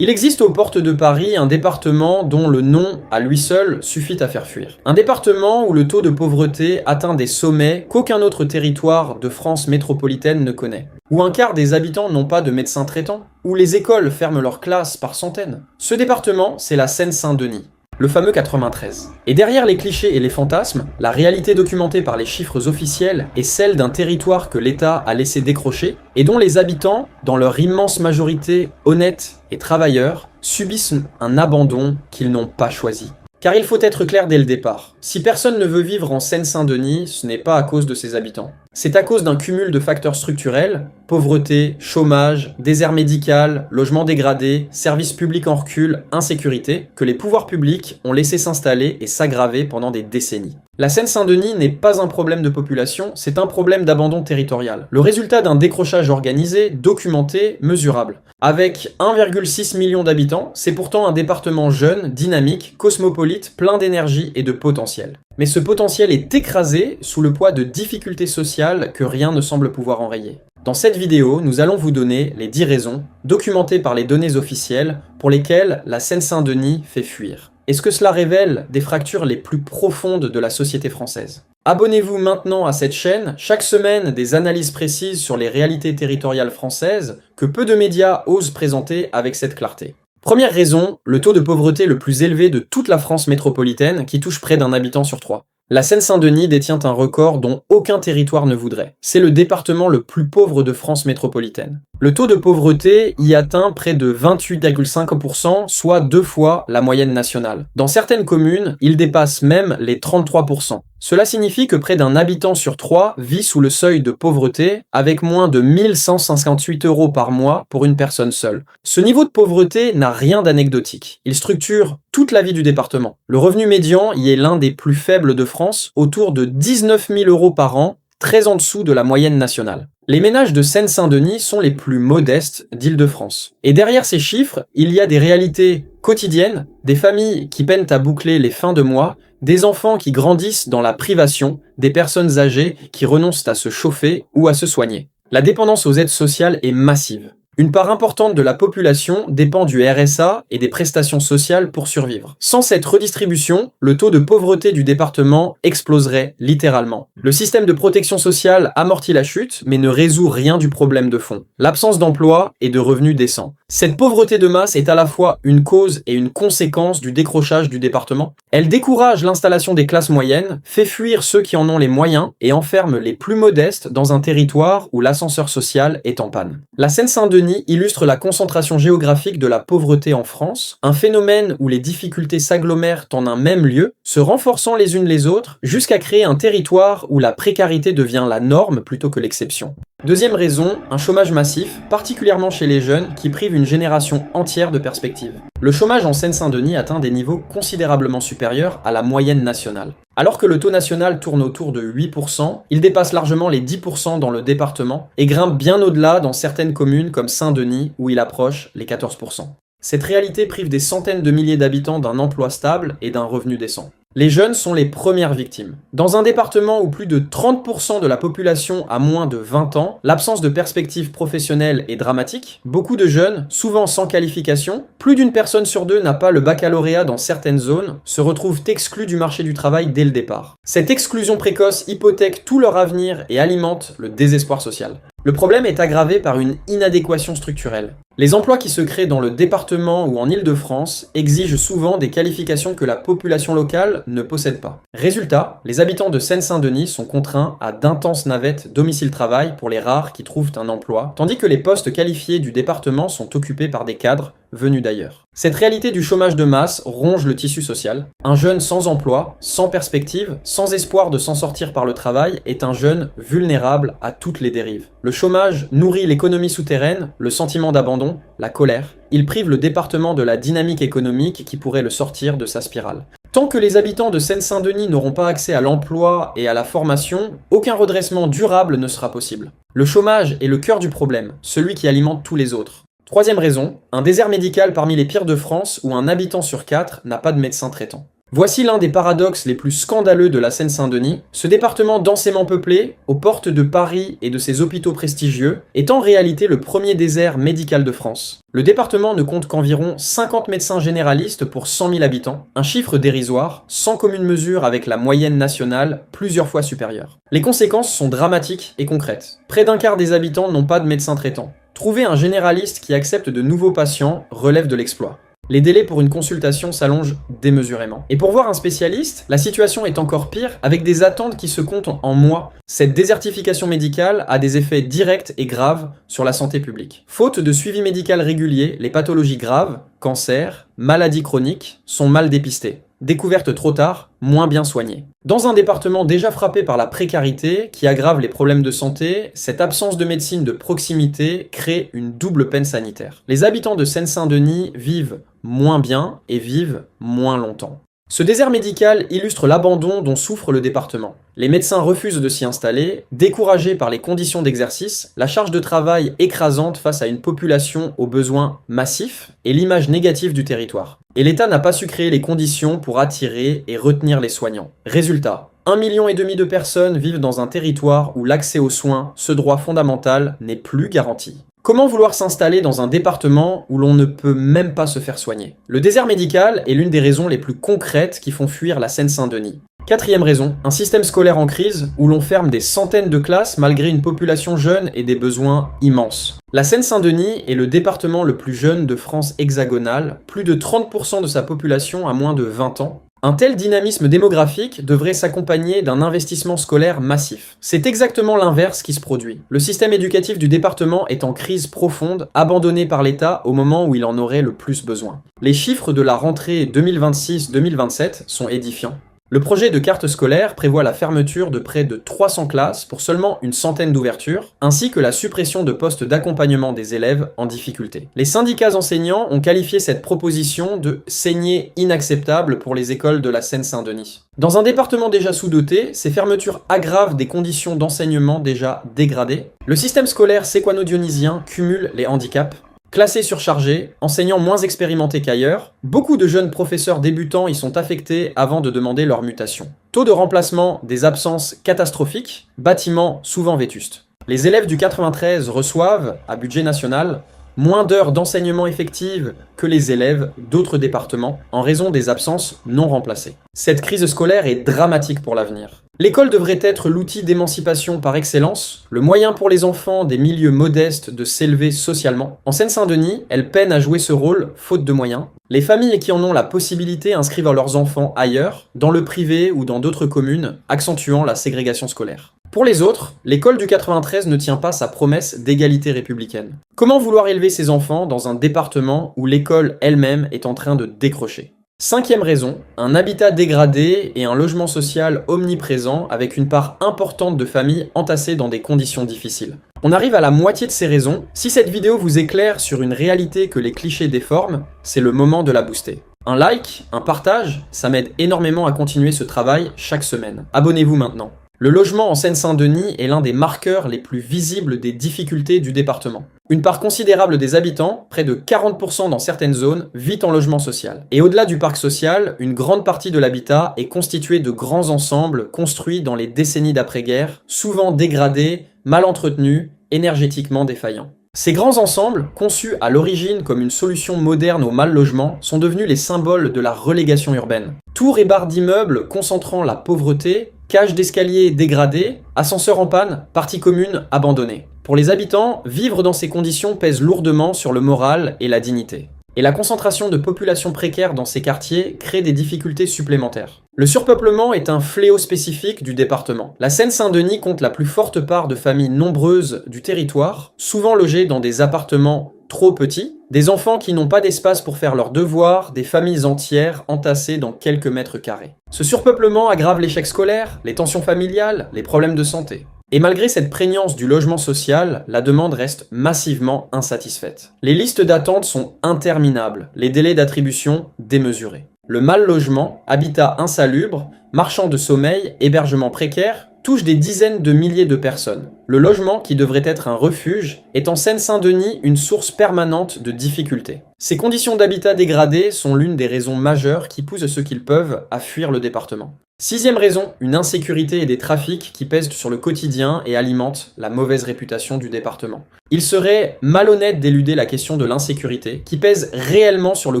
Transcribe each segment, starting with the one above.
Il existe aux portes de Paris un département dont le nom, à lui seul, suffit à faire fuir. Un département où le taux de pauvreté atteint des sommets qu'aucun autre territoire de France métropolitaine ne connaît. Où un quart des habitants n'ont pas de médecin traitant. Où les écoles ferment leurs classes par centaines. Ce département, c'est la Seine-Saint-Denis. Le fameux 93. Et derrière les clichés et les fantasmes, la réalité documentée par les chiffres officiels est celle d'un territoire que l'État a laissé décrocher et dont les habitants, dans leur immense majorité honnêtes et travailleurs, subissent un abandon qu'ils n'ont pas choisi. Car il faut être clair dès le départ. Si personne ne veut vivre en Seine-Saint-Denis, ce n'est pas à cause de ses habitants. C'est à cause d'un cumul de facteurs structurels, pauvreté, chômage, désert médical, logement dégradé, services publics en recul, insécurité, que les pouvoirs publics ont laissé s'installer et s'aggraver pendant des décennies. La Seine-Saint-Denis n'est pas un problème de population, c'est un problème d'abandon territorial. Le résultat d'un décrochage organisé, documenté, mesurable. Avec 1,6 million d'habitants, c'est pourtant un département jeune, dynamique, cosmopolite, plein d'énergie et de potentiel. Mais ce potentiel est écrasé sous le poids de difficultés sociales que rien ne semble pouvoir enrayer. Dans cette vidéo, nous allons vous donner les 10 raisons, documentées par les données officielles, pour lesquelles la Seine-Saint-Denis fait fuir. Est-ce que cela révèle des fractures les plus profondes de la société française? Abonnez-vous maintenant à cette chaîne, chaque semaine des analyses précises sur les réalités territoriales françaises que peu de médias osent présenter avec cette clarté. Première raison, le taux de pauvreté le plus élevé de toute la France métropolitaine qui touche près d'un habitant sur 3. La Seine-Saint-Denis détient un record dont aucun territoire ne voudrait. C'est le département le plus pauvre de France métropolitaine. Le taux de pauvreté y atteint près de 28,5%, soit 2 fois la moyenne nationale. Dans certaines communes, il dépasse même les 33%. Cela signifie que près d'un habitant sur 3 vit sous le seuil de pauvreté, avec moins de 1158 € par mois pour une personne seule. Ce niveau de pauvreté n'a rien d'anecdotique. Il structure toute la vie du département. Le revenu médian y est l'un des plus faibles de France, autour de 19 000 € par an, très en dessous de la moyenne nationale. Les ménages de Seine-Saint-Denis sont les plus modestes d'Île-de-France. Et derrière ces chiffres, il y a des réalités quotidiennes, des familles qui peinent à boucler les fins de mois, des enfants qui grandissent dans la privation, des personnes âgées qui renoncent à se chauffer ou à se soigner. La dépendance aux aides sociales est massive. Une part importante de la population dépend du RSA et des prestations sociales pour survivre. Sans cette redistribution, le taux de pauvreté du département exploserait littéralement. Le système de protection sociale amortit la chute, mais ne résout rien du problème de fond. L'absence d'emploi et de revenus décents. Cette pauvreté de masse est à la fois une cause et une conséquence du décrochage du département. Elle décourage l'installation des classes moyennes, fait fuir ceux qui en ont les moyens et enferme les plus modestes dans un territoire où l'ascenseur social est en panne. La Seine-Saint-Denis illustre la concentration géographique de la pauvreté en France, un phénomène où les difficultés s'agglomèrent en un même lieu, se renforçant les unes les autres, jusqu'à créer un territoire où la précarité devient la norme plutôt que l'exception. Deuxième raison, un chômage massif, particulièrement chez les jeunes, qui prive une génération entière de perspectives. Le chômage en Seine-Saint-Denis atteint des niveaux considérablement supérieurs à la moyenne nationale. Alors que le taux national tourne autour de 8%, il dépasse largement les 10% dans le département et grimpe bien au-delà dans certaines communes comme Saint-Denis où il approche les 14%. Cette réalité prive des centaines de milliers d'habitants d'un emploi stable et d'un revenu décent. Les jeunes sont les premières victimes. Dans un département où plus de 30% de la population a moins de 20 ans, l'absence de perspective professionnelle est dramatique. Beaucoup de jeunes, souvent sans qualification, plus d'une personne sur 2 n'a pas le baccalauréat dans certaines zones, se retrouvent exclus du marché du travail dès le départ. Cette exclusion précoce hypothèque tout leur avenir et alimente le désespoir social. Le problème est aggravé par une inadéquation structurelle. Les emplois qui se créent dans le département ou en Île-de-France exigent souvent des qualifications que la population locale ne possède pas. Résultat, les habitants de Seine-Saint-Denis sont contraints à d'intenses navettes domicile-travail pour les rares qui trouvent un emploi, tandis que les postes qualifiés du département sont occupés par des cadres venus d'ailleurs. Cette réalité du chômage de masse ronge le tissu social. Un jeune sans emploi, sans perspective, sans espoir de s'en sortir par le travail est un jeune vulnérable à toutes les dérives. Le chômage nourrit l'économie souterraine, le sentiment d'abandon, la colère. Il prive le département de la dynamique économique qui pourrait le sortir de sa spirale. Tant que les habitants de Seine-Saint-Denis n'auront pas accès à l'emploi et à la formation, aucun redressement durable ne sera possible. Le chômage est le cœur du problème, celui qui alimente tous les autres. Troisième raison, un désert médical parmi les pires de France où un habitant sur 4 n'a pas de médecin traitant. Voici l'un des paradoxes les plus scandaleux de la Seine-Saint-Denis. Ce département densément peuplé, aux portes de Paris et de ses hôpitaux prestigieux, est en réalité le premier désert médical de France. Le département ne compte qu'environ 50 médecins généralistes pour 100 000 habitants, un chiffre dérisoire, sans commune mesure avec la moyenne nationale, plusieurs fois supérieure. Les conséquences sont dramatiques et concrètes. Près d'un quart des habitants n'ont pas de médecin traitant. Trouver un généraliste qui accepte de nouveaux patients relève de l'exploit. Les délais pour une consultation s'allongent démesurément. Et pour voir un spécialiste, la situation est encore pire, avec des attentes qui se comptent en mois. Cette désertification médicale a des effets directs et graves sur la santé publique. Faute de suivi médical régulier, les pathologies graves, cancers, maladies chroniques, sont mal dépistées. Découvertes trop tard, moins bien soignées. Dans un département déjà frappé par la précarité, qui aggrave les problèmes de santé, cette absence de médecine de proximité crée une double peine sanitaire. Les habitants de Seine-Saint-Denis vivent moins bien et vivent moins longtemps. Ce désert médical illustre l'abandon dont souffre le département. Les médecins refusent de s'y installer, découragés par les conditions d'exercice, la charge de travail écrasante face à une population aux besoins massifs et l'image négative du territoire. Et l'État n'a pas su créer les conditions pour attirer et retenir les soignants. Résultat, 1,5 million de personnes vivent dans un territoire où l'accès aux soins, ce droit fondamental, n'est plus garanti. Comment vouloir s'installer dans un département où l'on ne peut même pas se faire soigner? Le désert médical est l'une des raisons les plus concrètes qui font fuir la Seine-Saint-Denis. Quatrième raison, un système scolaire en crise où l'on ferme des centaines de classes malgré une population jeune et des besoins immenses. La Seine-Saint-Denis est le département le plus jeune de France hexagonale, plus de 30% de sa population a moins de 20 ans. Un tel dynamisme démographique devrait s'accompagner d'un investissement scolaire massif. C'est exactement l'inverse qui se produit. Le système éducatif du département est en crise profonde, abandonné par l'État au moment où il en aurait le plus besoin. Les chiffres de la rentrée 2026-2027 sont édifiants. Le projet de carte scolaire prévoit la fermeture de près de 300 classes pour seulement une centaine d'ouvertures, ainsi que la suppression de postes d'accompagnement des élèves en difficulté. Les syndicats enseignants ont qualifié cette proposition de « saignée inacceptable pour les écoles de la Seine-Saint-Denis ». Dans un département déjà sous-doté, ces fermetures aggravent des conditions d'enseignement déjà dégradées. Le système scolaire séquano-dionysien cumule les handicaps. Classés surchargés, enseignants moins expérimentés qu'ailleurs, beaucoup de jeunes professeurs débutants y sont affectés avant de demander leur mutation. Taux de remplacement des absences catastrophiques, bâtiments souvent vétustes. Les élèves du 93 reçoivent, à budget national, moins d'heures d'enseignement effectives que les élèves d'autres départements en raison des absences non remplacées. Cette crise scolaire est dramatique pour l'avenir. L'école devrait être l'outil d'émancipation par excellence, le moyen pour les enfants des milieux modestes de s'élever socialement. En Seine-Saint-Denis, elle peine à jouer ce rôle faute de moyens. Les familles qui en ont la possibilité inscrivent leurs enfants ailleurs, dans le privé ou dans d'autres communes, accentuant la ségrégation scolaire. Pour les autres, l'école du 93 ne tient pas sa promesse d'égalité républicaine. Comment vouloir élever ses enfants dans un département où l'école elle-même est en train de décrocher? Cinquième raison, un habitat dégradé et un logement social omniprésent avec une part importante de familles entassées dans des conditions difficiles. On arrive à la moitié de ces raisons. Si cette vidéo vous éclaire sur une réalité que les clichés déforment, c'est le moment de la booster. Un like, un partage, ça m'aide énormément à continuer ce travail chaque semaine. Abonnez-vous maintenant. Le logement en Seine-Saint-Denis est l'un des marqueurs les plus visibles des difficultés du département. Une part considérable des habitants, près de 40% dans certaines zones, vit en logement social. Et au-delà du parc social, une grande partie de l'habitat est constituée de grands ensembles construits dans les décennies d'après-guerre, souvent dégradés, mal entretenus, énergétiquement défaillants. Ces grands ensembles, conçus à l'origine comme une solution moderne au mal-logement, sont devenus les symboles de la relégation urbaine. Tours et barres d'immeubles concentrant la pauvreté, cages d'escalier dégradées, ascenseurs en panne, parties communes abandonnées. Pour les habitants, vivre dans ces conditions pèse lourdement sur le moral et la dignité. Et la concentration de population précaire dans ces quartiers crée des difficultés supplémentaires. Le surpeuplement est un fléau spécifique du département. La Seine-Saint-Denis compte la plus forte part de familles nombreuses du territoire, souvent logées dans des appartements trop petits, des enfants qui n'ont pas d'espace pour faire leurs devoirs, des familles entières entassées dans quelques mètres carrés. Ce surpeuplement aggrave l'échec scolaire, les tensions familiales, les problèmes de santé. Et malgré cette prégnance du logement social, la demande reste massivement insatisfaite. Les listes d'attente sont interminables, les délais d'attribution démesurés. Le mal logement, habitat insalubre, marchand de sommeil, hébergement précaire, touche des dizaines de milliers de personnes. Le logement, qui devrait être un refuge, est en Seine-Saint-Denis une source permanente de difficultés. Ces conditions d'habitat dégradées sont l'une des raisons majeures qui poussent ceux qu'ils peuvent à fuir le département. Sixième raison, une insécurité et des trafics qui pèsent sur le quotidien et alimentent la mauvaise réputation du département. Il serait malhonnête d'éluder la question de l'insécurité, qui pèse réellement sur le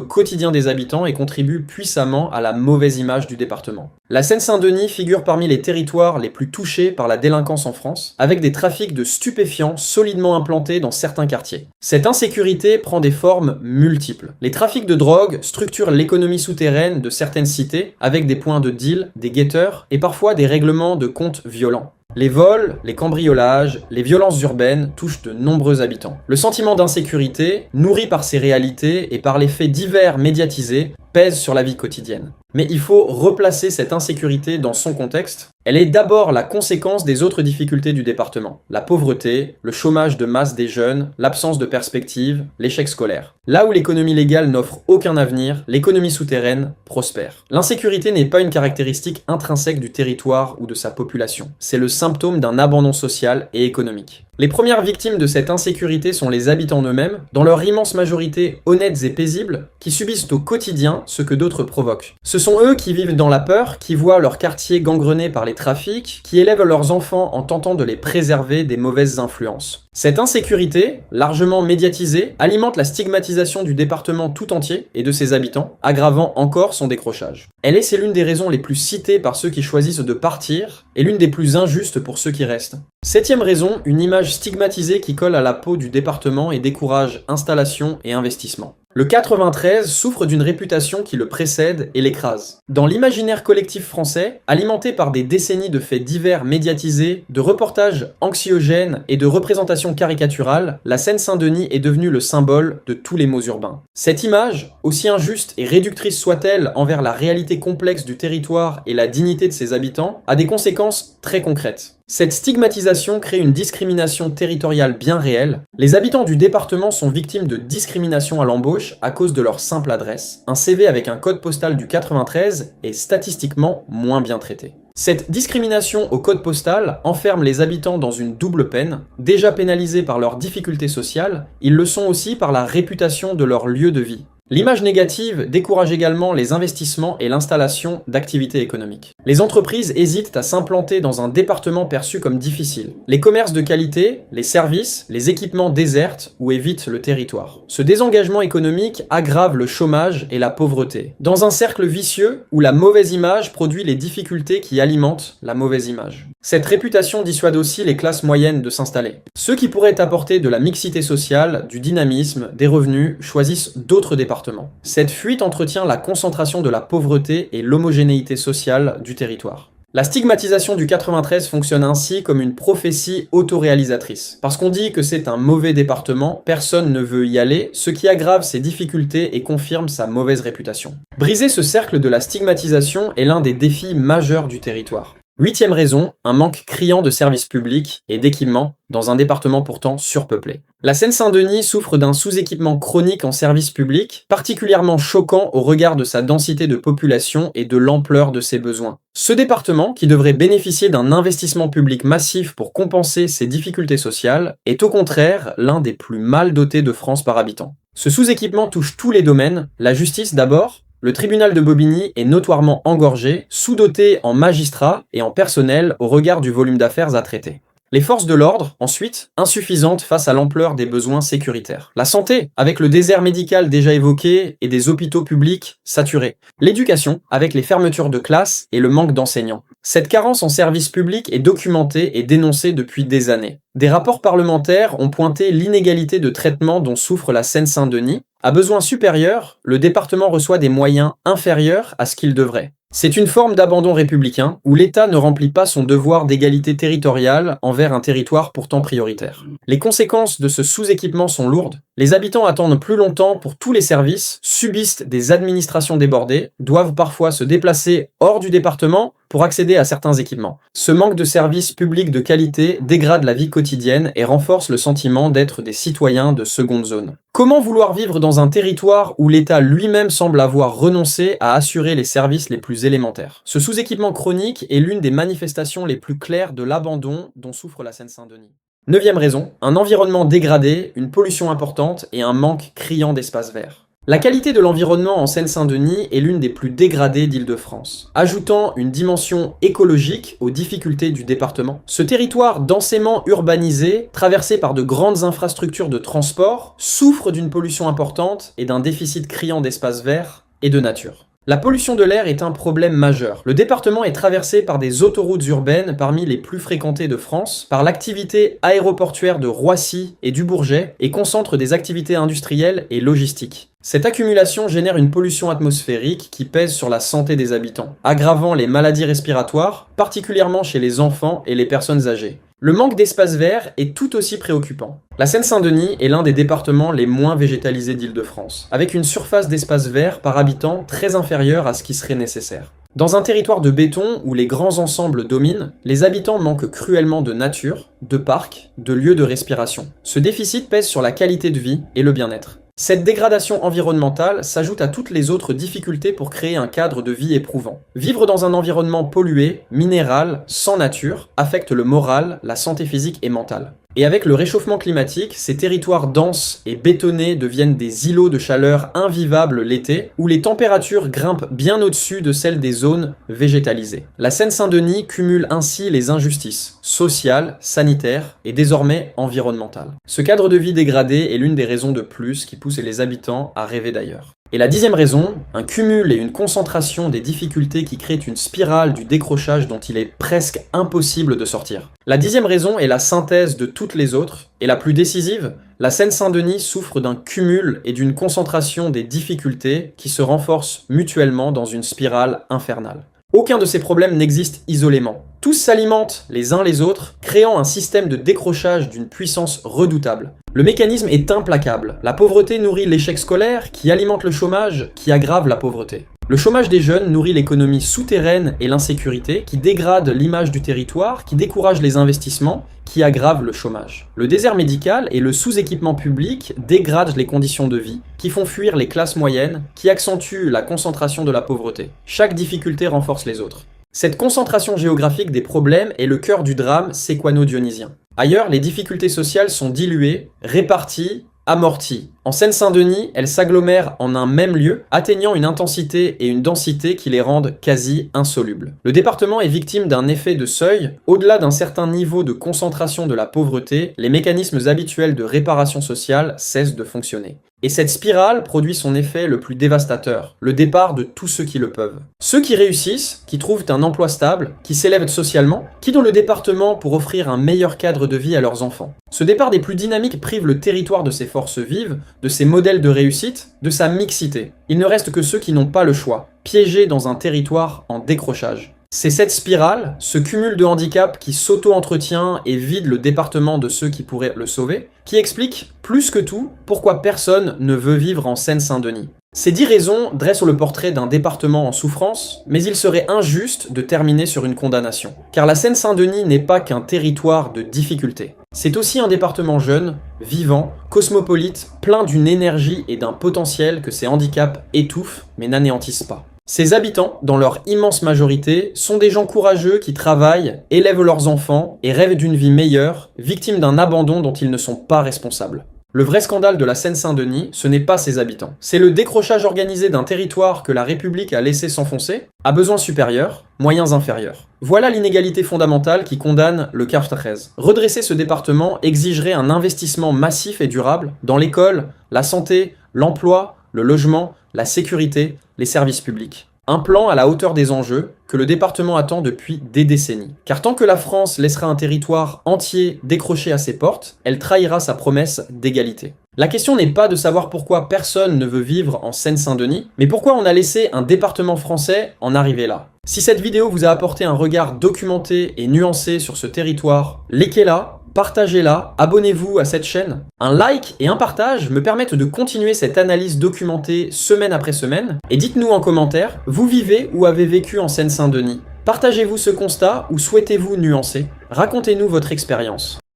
quotidien des habitants et contribue puissamment à la mauvaise image du département. La Seine-Saint-Denis figure parmi les territoires les plus touchés par la délinquance en France, avec des trafics de stupéfiants solidement implantés dans certains quartiers. Cette insécurité prend des formes multiples. Les trafics de drogue structurent l'économie souterraine de certaines cités, avec des points de deal, des guetteurs et parfois des règlements de comptes violents. Les vols, les cambriolages, les violences urbaines touchent de nombreux habitants. Le sentiment d'insécurité, nourri par ces réalités et par les faits divers médiatisés, pèse sur la vie quotidienne. Mais il faut replacer cette insécurité dans son contexte. Elle est d'abord la conséquence des autres difficultés du département. La pauvreté, le chômage de masse des jeunes, l'absence de perspective, l'échec scolaire. Là où l'économie légale n'offre aucun avenir, l'économie souterraine prospère. L'insécurité n'est pas une caractéristique intrinsèque du territoire ou de sa population. C'est le symptôme d'un abandon social et économique. Les premières victimes de cette insécurité sont les habitants eux-mêmes, dans leur immense majorité honnêtes et paisibles, qui subissent au quotidien ce que d'autres provoquent. Ce sont eux qui vivent dans la peur, qui voient leur quartier gangrené par les trafics, qui élèvent leurs enfants en tentant de les préserver des mauvaises influences. Cette insécurité, largement médiatisée, alimente la stigmatisation du département tout entier et de ses habitants, aggravant encore son décrochage. Elle est l'une des raisons les plus citées par ceux qui choisissent de partir, et l'une des plus injustes pour ceux qui restent. Septième raison, une image stigmatisée qui colle à la peau du département et décourage installation et investissement. Le 93 souffre d'une réputation qui le précède et l'écrase. Dans l'imaginaire collectif français, alimenté par des décennies de faits divers médiatisés, de reportages anxiogènes et de représentations caricaturales, la Seine-Saint-Denis est devenue le symbole de tous les maux urbains. Cette image, aussi injuste et réductrice soit-elle envers la réalité complexe du territoire et la dignité de ses habitants, a des conséquences très concrètes. Cette stigmatisation crée une discrimination territoriale bien réelle. Les habitants du département sont victimes de discrimination à l'embauche à cause de leur simple adresse. Un CV avec un code postal du 93 est statistiquement moins bien traité. Cette discrimination au code postal enferme les habitants dans une double peine. Déjà pénalisés par leurs difficultés sociales, ils le sont aussi par la réputation de leur lieu de vie. L'image négative décourage également les investissements et l'installation d'activités économiques. Les entreprises hésitent à s'implanter dans un département perçu comme difficile. Les commerces de qualité, les services, les équipements désertent ou évitent le territoire. Ce désengagement économique aggrave le chômage et la pauvreté, dans un cercle vicieux où la mauvaise image produit les difficultés qui alimentent la mauvaise image. Cette réputation dissuade aussi les classes moyennes de s'installer. Ceux qui pourraient apporter de la mixité sociale, du dynamisme, des revenus, choisissent d'autres départements. Cette fuite entretient la concentration de la pauvreté et l'homogénéité sociale du territoire. La stigmatisation du 93 fonctionne ainsi comme une prophétie autoréalisatrice. Parce qu'on dit que c'est un mauvais département, personne ne veut y aller, ce qui aggrave ses difficultés et confirme sa mauvaise réputation. Briser ce cercle de la stigmatisation est l'un des défis majeurs du territoire. Huitième raison, un manque criant de services publics et d'équipements dans un département pourtant surpeuplé. La Seine-Saint-Denis souffre d'un sous-équipement chronique en services publics, particulièrement choquant au regard de sa densité de population et de l'ampleur de ses besoins. Ce département, qui devrait bénéficier d'un investissement public massif pour compenser ses difficultés sociales, est au contraire l'un des plus mal dotés de France par habitant. Ce sous-équipement touche tous les domaines, la justice d'abord. Le tribunal de Bobigny est notoirement engorgé, sous-doté en magistrats et en personnel au regard du volume d'affaires à traiter. Les forces de l'ordre, ensuite, insuffisantes face à l'ampleur des besoins sécuritaires. La santé, avec le désert médical déjà évoqué et des hôpitaux publics saturés. L'éducation, avec les fermetures de classes et le manque d'enseignants. Cette carence en services publics est documentée et dénoncée depuis des années. Des rapports parlementaires ont pointé l'inégalité de traitement dont souffre la Seine-Saint-Denis. À besoins supérieurs, le département reçoit des moyens inférieurs à ce qu'il devrait. C'est une forme d'abandon républicain où l'État ne remplit pas son devoir d'égalité territoriale envers un territoire pourtant prioritaire. Les conséquences de ce sous-équipement sont lourdes. Les habitants attendent plus longtemps pour tous les services, subissent des administrations débordées, doivent parfois se déplacer hors du département pour accéder à certains équipements. Ce manque de services publics de qualité dégrade la vie quotidienne et renforce le sentiment d'être des citoyens de seconde zone. Comment vouloir vivre dans un territoire où l'État lui-même semble avoir renoncé à assurer les services les plus élémentaires? Ce sous-équipement chronique est l'une des manifestations les plus claires de l'abandon dont souffre la Seine-Saint-Denis. Neuvième raison, un environnement dégradé, une pollution importante et un manque criant d'espaces verts. La qualité de l'environnement en Seine-Saint-Denis est l'une des plus dégradées d'Île-de-France. Ajoutant une dimension écologique aux difficultés du département, ce territoire densément urbanisé, traversé par de grandes infrastructures de transport, souffre d'une pollution importante et d'un déficit criant d'espaces verts et de nature. La pollution de l'air est un problème majeur. Le département est traversé par des autoroutes urbaines parmi les plus fréquentées de France, par l'activité aéroportuaire de Roissy et du Bourget et concentre des activités industrielles et logistiques. Cette accumulation génère une pollution atmosphérique qui pèse sur la santé des habitants, aggravant les maladies respiratoires, particulièrement chez les enfants et les personnes âgées. Le manque d'espace vert est tout aussi préoccupant. La Seine-Saint-Denis est l'un des départements les moins végétalisés d'Île-de-France, avec une surface d'espace vert par habitant très inférieure à ce qui serait nécessaire. Dans un territoire de béton où les grands ensembles dominent, les habitants manquent cruellement de nature, de parcs, de lieux de respiration. Ce déficit pèse sur la qualité de vie et le bien-être. Cette dégradation environnementale s'ajoute à toutes les autres difficultés pour créer un cadre de vie éprouvant. Vivre dans un environnement pollué, minéral, sans nature, affecte le moral, la santé physique et mentale. Et avec le réchauffement climatique, ces territoires denses et bétonnés deviennent des îlots de chaleur invivables l'été, où les températures grimpent bien au-dessus de celles des zones végétalisées. La Seine-Saint-Denis cumule ainsi les injustices sociales, sanitaires et désormais environnementales. Ce cadre de vie dégradé est l'une des raisons de plus qui poussent les habitants à rêver d'ailleurs. Et la 10e raison, un cumul et une concentration des difficultés qui créent une spirale du décrochage dont il est presque impossible de sortir. La 10e raison est la synthèse de toutes les autres, et la plus décisive, la Seine-Saint-Denis souffre d'un cumul et d'une concentration des difficultés qui se renforcent mutuellement dans une spirale infernale. Aucun de ces problèmes n'existe isolément. Tous s'alimentent les uns les autres, créant un système de décrochage d'une puissance redoutable. Le mécanisme est implacable. La pauvreté nourrit l'échec scolaire, qui alimente le chômage, qui aggrave la pauvreté. Le chômage des jeunes nourrit l'économie souterraine et l'insécurité, qui dégrade l'image du territoire, qui décourage les investissements, qui aggrave le chômage. Le désert médical et le sous-équipement public dégradent les conditions de vie, qui font fuir les classes moyennes, qui accentuent la concentration de la pauvreté. Chaque difficulté renforce les autres. Cette concentration géographique des problèmes est le cœur du drame séquano-dionysien. Ailleurs, les difficultés sociales sont diluées, réparties, amorties. En Seine-Saint-Denis, elles s'agglomèrent en un même lieu, atteignant une intensité et une densité qui les rendent quasi insolubles. Le département est victime d'un effet de seuil. Au-delà d'un certain niveau de concentration de la pauvreté, les mécanismes habituels de réparation sociale cessent de fonctionner. Et cette spirale produit son effet le plus dévastateur, le départ de tous ceux qui le peuvent. Ceux qui réussissent, qui trouvent un emploi stable, qui s'élèvent socialement, quittent le département pour offrir un meilleur cadre de vie à leurs enfants. Ce départ des plus dynamiques prive le territoire de ses forces vives, de ses modèles de réussite, de sa mixité. Il ne reste que ceux qui n'ont pas le choix, piégés dans un territoire en décrochage. C'est cette spirale, ce cumul de handicaps qui s'auto-entretient et vide le département de ceux qui pourraient le sauver, qui explique, plus que tout, pourquoi personne ne veut vivre en Seine-Saint-Denis. Ces 10 raisons dressent le portrait d'un département en souffrance, mais il serait injuste de terminer sur une condamnation. Car la Seine-Saint-Denis n'est pas qu'un territoire de difficultés. C'est aussi un département jeune, vivant, cosmopolite, plein d'une énergie et d'un potentiel que ces handicaps étouffent mais n'anéantissent pas. Ses habitants, dans leur immense majorité, sont des gens courageux qui travaillent, élèvent leurs enfants et rêvent d'une vie meilleure, victimes d'un abandon dont ils ne sont pas responsables. Le vrai scandale de la Seine-Saint-Denis, ce n'est pas ses habitants. C'est le décrochage organisé d'un territoire que la République a laissé s'enfoncer, à besoins supérieurs, moyens inférieurs. Voilà l'inégalité fondamentale qui condamne le 13. Redresser ce département exigerait un investissement massif et durable dans l'école, la santé, l'emploi, le logement, la sécurité, les services publics. Un plan à la hauteur des enjeux que le département attend depuis des décennies. Car tant que la France laissera un territoire entier décroché à ses portes, elle trahira sa promesse d'égalité. La question n'est pas de savoir pourquoi personne ne veut vivre en Seine-Saint-Denis, mais pourquoi on a laissé un département français en arriver là. Si cette vidéo vous a apporté un regard documenté et nuancé sur ce territoire, likez-la, partagez-la, abonnez-vous à cette chaîne. Un like et un partage me permettent de continuer cette analyse documentée semaine après semaine. Et dites-nous en commentaire, vous vivez ou avez vécu en Seine-Saint-Denis? Partagez-vous ce constat ou souhaitez-vous nuancer? Racontez-nous votre expérience.